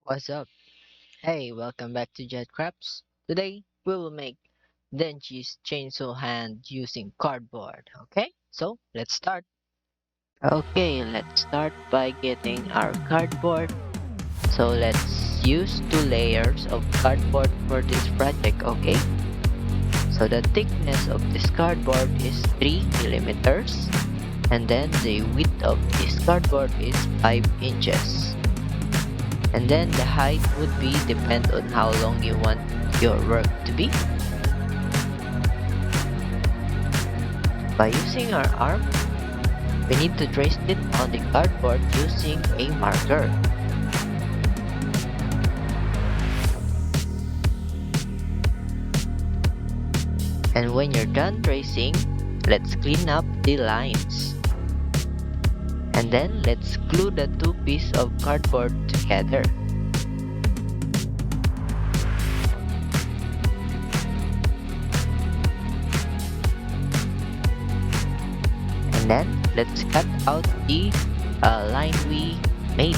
What's up? Hey, welcome back to Jet Crafts. Today we will make Denji's chainsaw hand using cardboard. Okay, so let's start. Okay, let's start by getting our cardboard. So let's use 2 layers of cardboard for this project. Okay, so the thickness of this cardboard is 3 millimeters, and then the width of this cardboard is 5 inches. And then the height would be depend on how long you want your work to be. By using our arm, we need to trace it on the cardboard using a marker. And when you're done tracing, let's clean up the lines. And then let's glue the two pieces of cardboard together. And then let's cut out the line we made.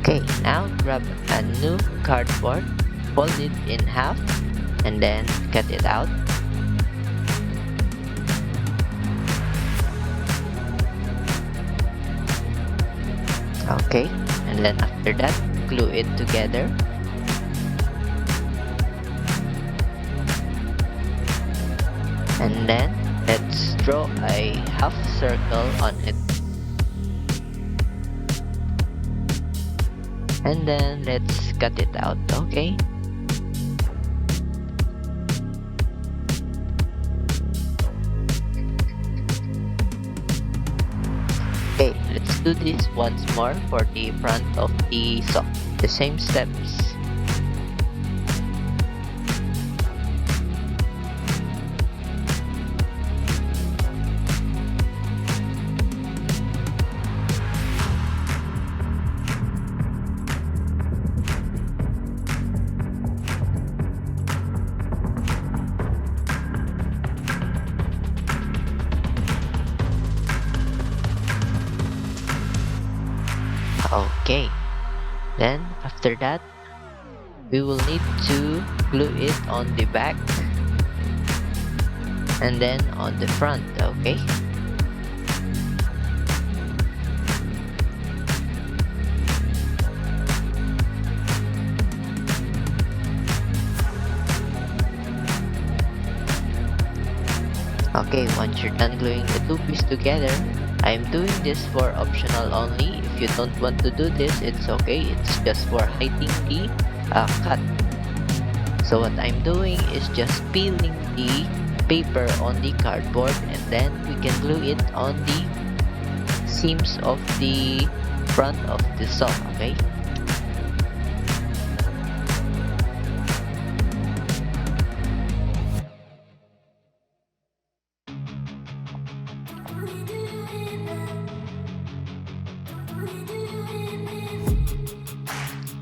Okay, now grab a new cardboard, fold it in half, and then cut it out. Okay, and then after that, glue it together. And then let's draw a half circle on it. And then let's cut it out. Okay, let's do this once more for the front of the saw. The same steps. Okay, then after that, we will need to glue it on the back and then on the front. Okay, once you're done gluing the two pieces together, I'm doing this for optional only. If you don't want to do this, it's okay. It's just for hiding the cut. So what I'm doing is just peeling the paper on the cardboard, and then we can glue it on the seams of the front of the saw. Okay,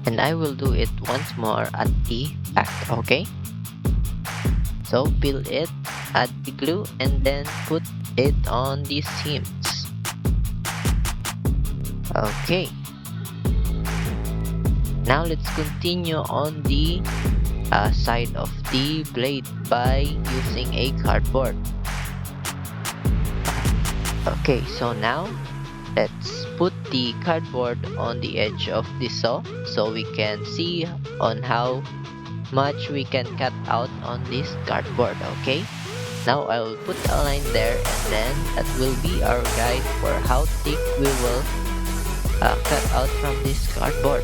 and I will do it once more at the back. Okay, so peel it, add the glue, and then put it on the seams. Okay, now let's continue on the side of the blade by using a cardboard. Okay, so now let's put the cardboard on the edge of the saw so we can see on how much we can cut out on this cardboard. Okay, now I will put a line there, and then that will be our guide for how thick we will cut out from this cardboard.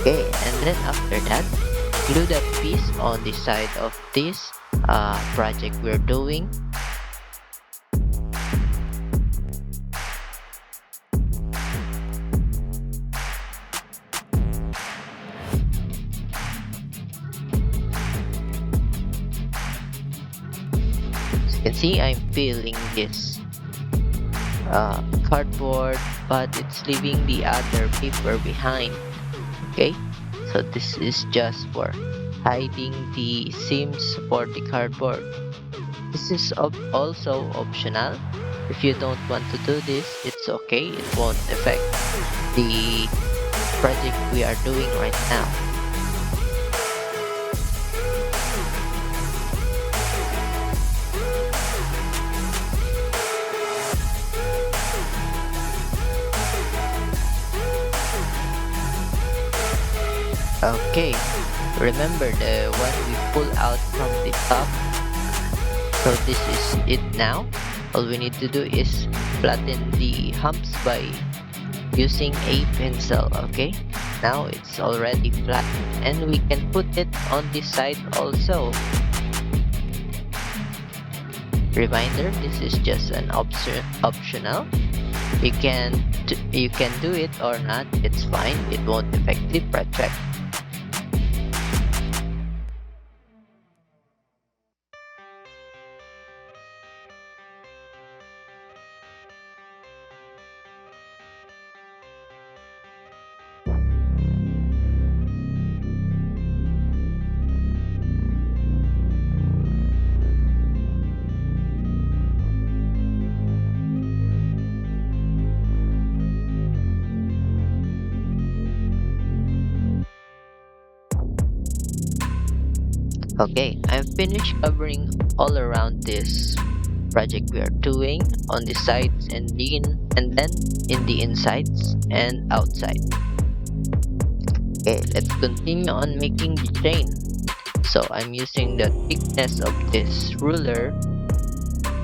Okay, and then after that, glue that piece on the side of this project we're doing. As you can see, I'm peeling this cardboard, but it's leaving the other paper behind. Okay, so this is just for hiding the seams for the cardboard. This is also optional. If you don't want to do this, it's okay. It won't affect the project we are doing right now. Okay, remember the one we pull out from the top? So this is it now. All we need to do is flatten the humps by using a pencil. Okay, now it's already flat and we can put it on this side also. Reminder, this is just an optional. You can do it or not, it's fine. It won't affect the project. Okay, I'm finished covering all around this project we are doing on the sides and then in the insides and outside. Okay, let's continue on making the chain. So I'm using the thickness of this ruler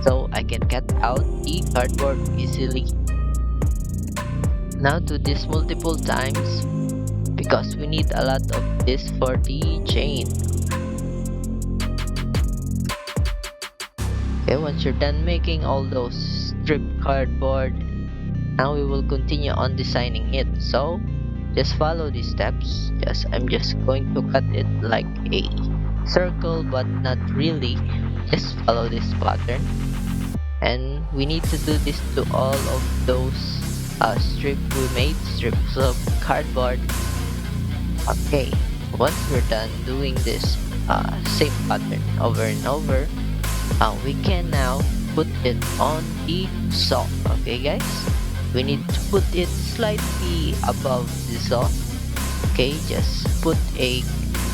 so I can cut out the cardboard easily. Now do this multiple times because we need a lot of this for the chain. Okay, once you're done making all those strip cardboard, now we will continue on designing it. So just follow these steps. I'm just going to cut it like a circle, but not really. Just follow this pattern. And we need to do this to all of those strips of cardboard. Okay, once we're done doing this same pattern over and over, we can now put it on the saw. Okay guys, we need to put it slightly above the saw. Okay, just put a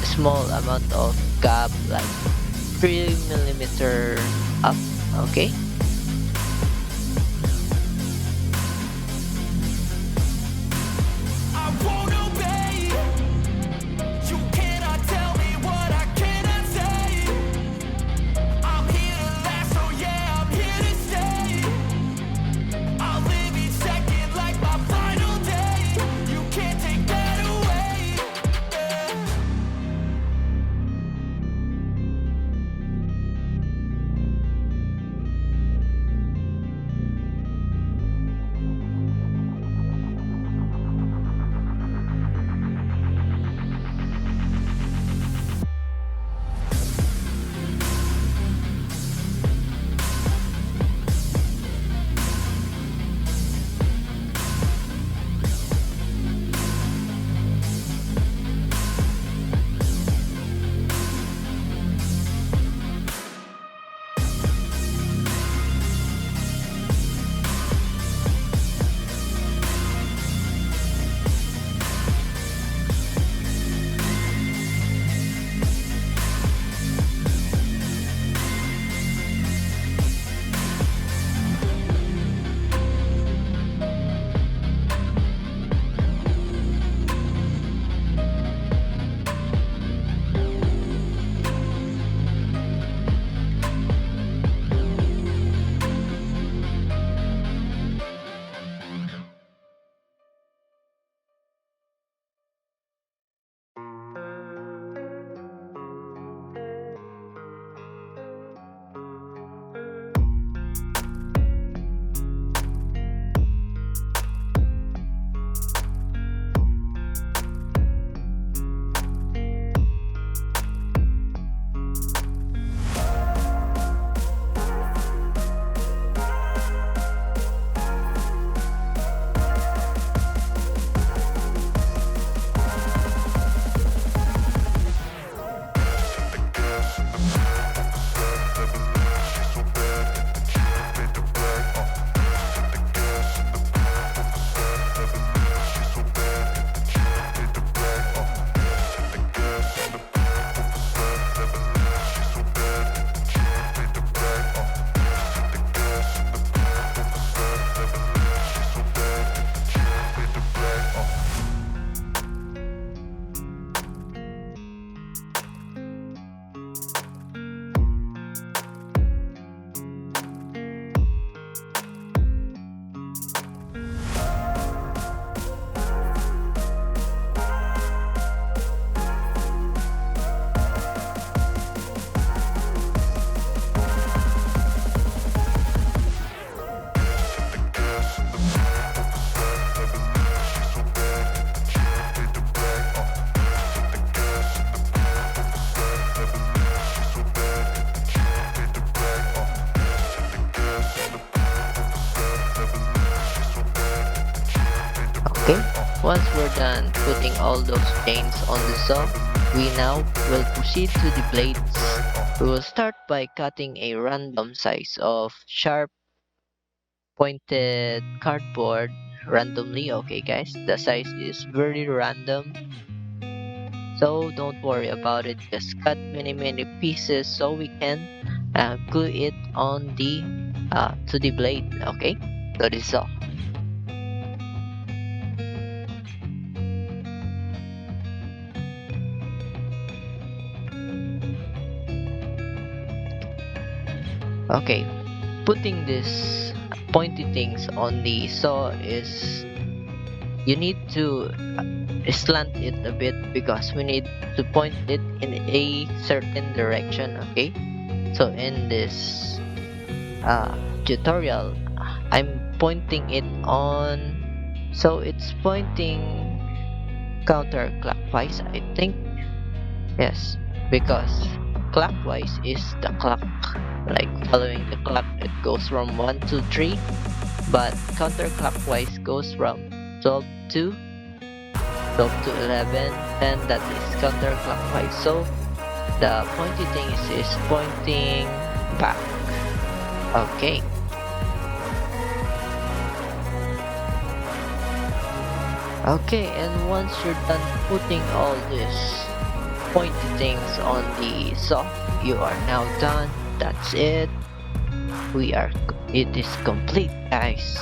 small amount of gap, like 3mm up. Okay, Okay, once we're done putting all those chains on the saw, we now will proceed to the blades. We will start by cutting a random size of sharp pointed cardboard randomly. Okay guys, the size is very random, so don't worry about it. Just cut many pieces so we can glue it on the to the blade. Okay, that is all. Okay, putting this pointy things on the saw is you need to slant it a bit because we need to point it in a certain direction. Okay, so in this tutorial I'm pointing it on, so it's pointing counterclockwise, I think. Yes, because clockwise is the clock, like following the clock, it goes from 1 to 3, but counterclockwise goes from 12 to 12 to 11, and that is counterclockwise. So the pointy thing is pointing back. Okay. Okay, and once you're done putting all these pointy things on the saw, you are now done. That's it. It is complete, guys.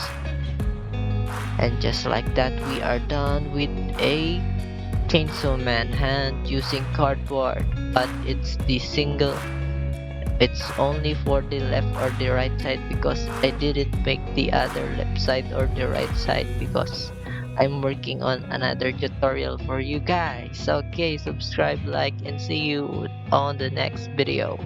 And just like that, we are done with a Chainsaw Man hand using cardboard, but it's the single, it's only for the left or the right side because I didn't make the other left side or the right side because I'm working on another tutorial for you guys. Okay, subscribe, like, and see you on the next video.